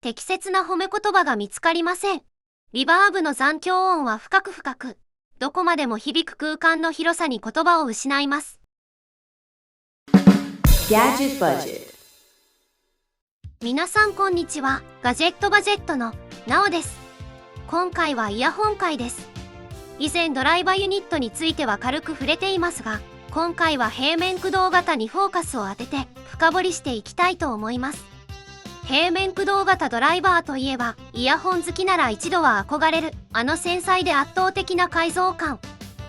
適切な褒め言葉が見つかりません。リバーブの残響音は深く深く、どこまでも響く空間の広さに言葉を失います。Gadget Budget。皆さんこんにちは。ガジェットバジェットのなおです。今回はイヤホン回です。以前ドライバユニットについては軽く触れていますが、今回は平面駆動型にフォーカスを当てて深掘りしていきたいと思います。平面駆動型ドライバーといえば、イヤホン好きなら一度は憧れるあの繊細で圧倒的な解像感。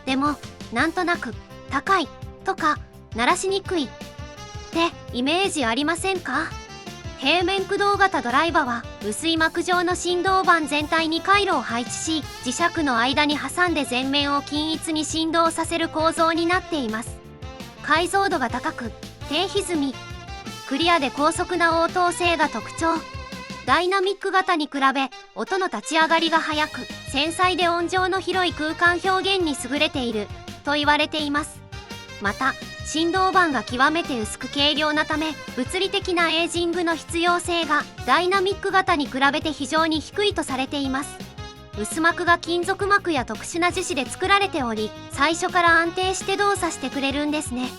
でもなんとなく高いとか鳴らしにくいってイメージありませんか？平面駆動型ドライバーは薄い膜状の振動板全体に回路を配置し、磁石の間に挟んで前面を均一に振動させる構造になっています。解像度が高く、低歪み、クリアで高速な応答性が特徴。ダイナミック型に比べ音の立ち上がりが速く、繊細で音情の広い空間表現に優れていると言われています。また振動板が極めて薄く軽量なため、物理的なエイジングの必要性がダイナミック型に比べて非常に低いとされています。薄膜が金属膜や特殊な樹脂で作られており、最初から安定して動作してくれるんですね。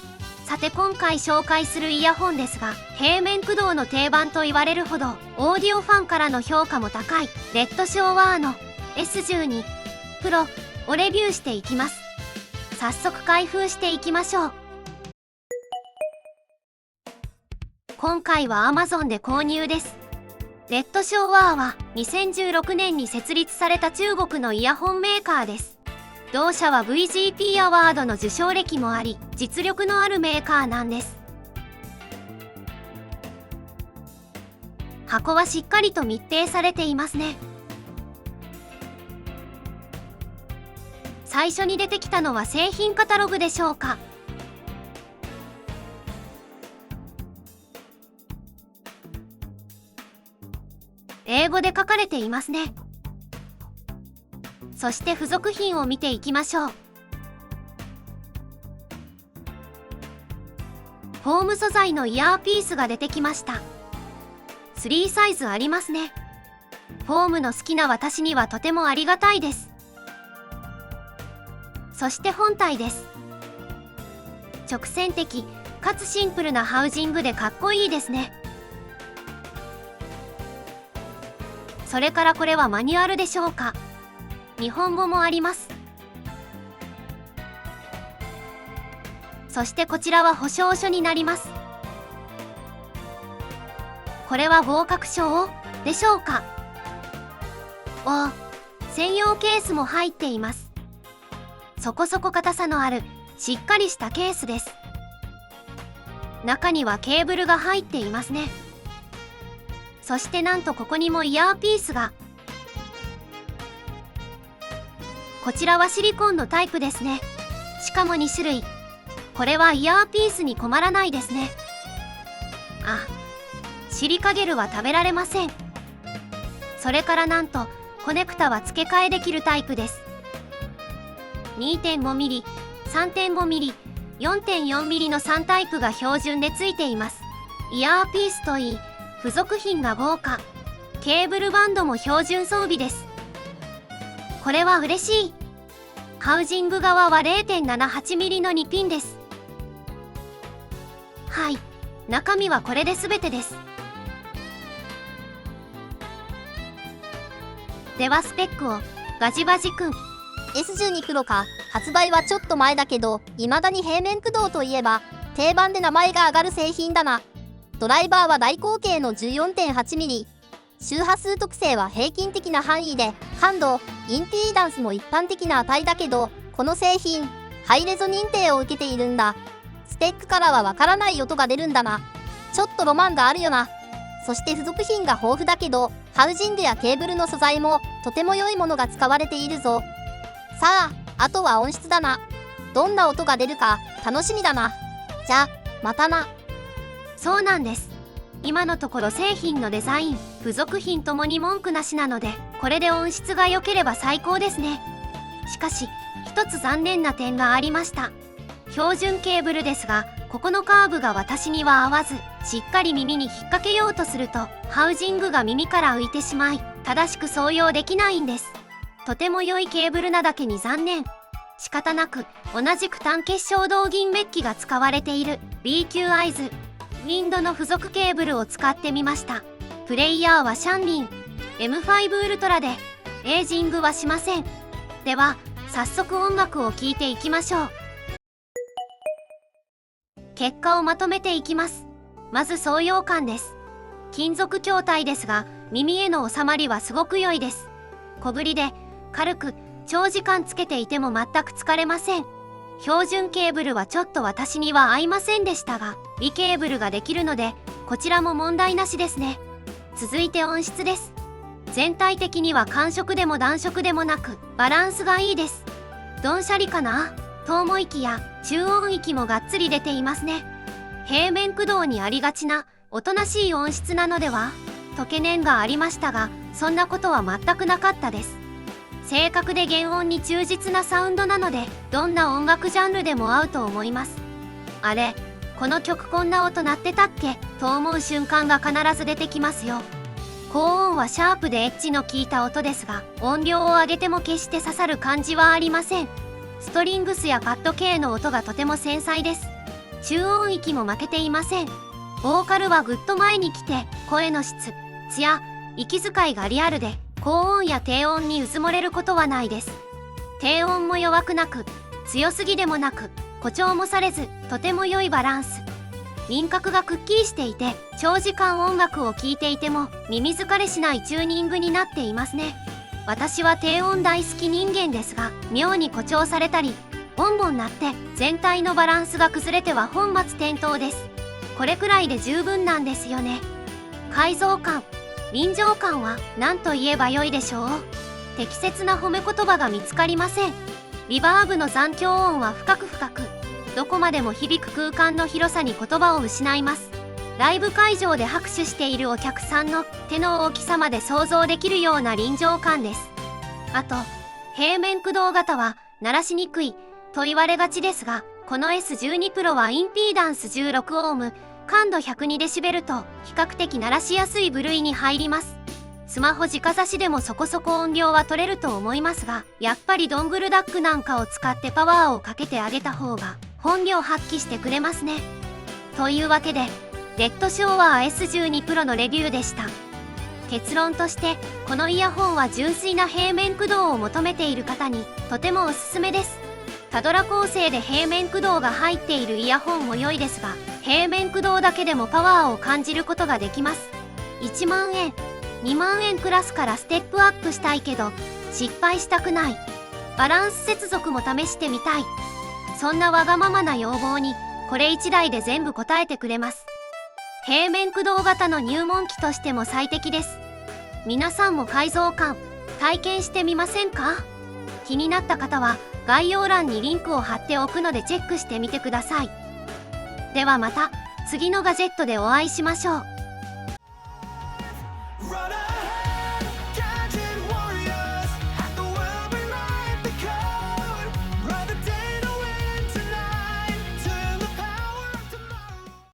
さて今回紹介するイヤホンですが、平面駆動の定番と言われるほどオーディオファンからの評価も高いレッドショーワーの S12 プロをレビューしていきます。早速開封していきましょう。今回は Amazon で購入です。レッドショーワーは2016年に設立された中国のイヤホンメーカーです。同社は VGP アワードの受賞歴もあり、実力のあるメーカーなんです。箱はしっかりと密閉されていますね。最初に出てきたのは製品カタログでしょうか。英語で書かれていますね。そして付属品を見ていきましょう。フォーム素材のイヤーピースが出てきました。3サイズありますね。フォームの好きな私にはとてもありがたいです。そして本体です。直線的かつシンプルなハウジングでかっこいいですね。それからこれはマニュアルでしょうか。日本語もあります。そしてこちらは保証書になります。これは合格証でしょうか。専用ケースも入っています。そこそこ硬さのあるしっかりしたケースです。中にはケーブルが入っていますね。そしてなんとここにもイヤーピースが。こちらはシリコンのタイプですね。しかも2種類。これはイヤーピースに困らないですね。シリカゲルは食べられません。それからなんとコネクタは付け替えできるタイプです。 2.5mm、3.5mm、4.4mm の3タイプが標準で付いています。イヤーピースといい、付属品が豪華。ケーブルバンドも標準装備です。これは嬉しい。ハウジング側は 0.78mm の2ピンです。はい、中身はこれで全てです。ではスペックをガジバジくん。 S12 プロか。発売はちょっと前だけど、未だに平面駆動といえば定番で名前が挙がる製品だな。ドライバーは大口径の 14.8mm。周波数特性は平均的な範囲で、感度、インピーダンスも一般的な値だけど、この製品ハイレゾ認定を受けているんだ。スペックからはわからない音が出るんだな。ちょっとロマンがあるよな。そして付属品が豊富だけど、ハウジングやケーブルの素材もとても良いものが使われているぞ。さあ、あとは音質だな。どんな音が出るか楽しみだな。じゃ、またな。そうなんです。今のところ製品のデザイン、付属品ともに文句なしなので、これで音質が良ければ最高ですね。しかし、一つ残念な点がありました。標準ケーブルですが、ここのカーブが私には合わず、しっかり耳に引っ掛けようとするとハウジングが耳から浮いてしまい、正しく装用できないんです。とても良いケーブルなだけに残念。仕方なく同じく単結晶銅銀メッキが使われている B 級アイズウィンドの付属ケーブルを使ってみました。プレイヤーはシャンリン M5 ウルトラでエイジングはしません。では早速音楽を聴いていきましょう。結果をまとめていきます。まず装用感です。金属筐体ですが耳への収まりはすごく良いです。小ぶりで軽く長時間つけていても全く疲れません。標準ケーブルはちょっと私には合いませんでしたが、微ケーブルができるのでこちらも問題なしですね。続いて音質です。全体的には寒色でも暖色でもなくバランスがいいです。ドンシャリかなと思いきや中音域もがっつり出ていますね。平面駆動にありがちなおとなしい音質なのではと懸念がありましたが、そんなことは全くなかったです。正確で原音に忠実なサウンドなのでどんな音楽ジャンルでも合うと思います。あれ、この曲こんな音鳴ってたっけと思う瞬間が必ず出てきますよ。高音はシャープでエッジの効いた音ですが、音量を上げても決して刺さる感じはありません。ストリングスやパッド系の音がとても繊細です。中音域も負けていません。ボーカルはぐっと前に来て声の質、艶、息遣いがリアルで高音や低音にうずもれることはないです。低音も弱くなく強すぎでもなく誇張もされず、とても良いバランス。輪郭がくっきりしていて長時間音楽を聴いていても耳疲れしないチューニングになっていますね。私は低音大好き人間ですが、妙に誇張されたりボンボン鳴って全体のバランスが崩れては本末転倒です。これくらいで十分なんですよね。改造感、臨場感は何と言えばよいでしょう。適切な褒め言葉が見つかりません。リバーブの残響音は深く深く、どこまでも響く空間の広さに言葉を失います。ライブ会場で拍手しているお客さんの手の大きさまで想像できるような臨場感です。あと、平面駆動型は鳴らしにくいと言われがちですが、この S12 Pro はインピーダンス16オーム、感度 102dB と比較的鳴らしやすい部類に入ります。スマホ直差しでもそこそこ音量は取れると思いますが、やっぱりドングルダックなんかを使ってパワーをかけてあげた方が本領発揮してくれますね。というわけで、レッドショーワー S12 Pro のレビューでした。結論として、このイヤホンは純粋な平面駆動を求めている方にとてもおすすめです。タドラ構成で平面駆動が入っているイヤホンも良いですが、平面駆動だけでもパワーを感じることができます。1万円、2万円クラスからステップアップしたいけど失敗したくない。バランス接続も試してみたい。そんなわがままな要望にこれ1台で全部答えてくれます。平面駆動型の入門機としても最適です。皆さんも改造感体験してみませんか？気になった方は概要欄にリンクを貼っておくのでチェックしてみてください。ではまた次のガジェットでお会いしましょう。